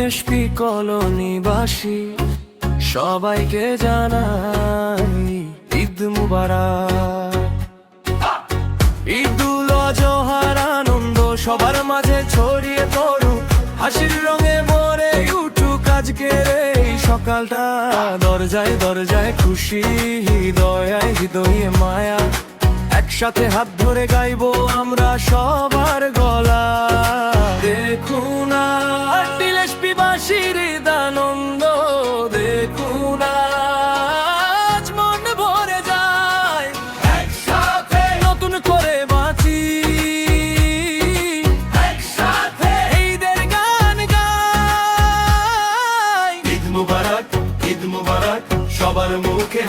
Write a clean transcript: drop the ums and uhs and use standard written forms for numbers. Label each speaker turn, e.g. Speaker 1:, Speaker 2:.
Speaker 1: TSP কলোনিবাসী সবাইকে জানাই ঈদ মুবারক। ঈদুল আজহার আনন্দ সবার মাঝে ছড়িয়ে পড়ুক, হাসির রঙে ভরে উঠুক আজকের এই সকালটা। দরজায় দরজায় খুশি, হৃদয়ে হৃদয়ে মায়া, একসাথে হাত ধরে গাইবো আমরা সবার গলা। দেখুন টিএসপি বাসীর ঈদ আনন্দ, দেখুন আজ মন ভরে যায়, একসাথে নতুন করে বাঁচি, একসাথে ঈদের গান গাই। ঈদ মুবারক, ঈদ মুবারক, সবার মুখে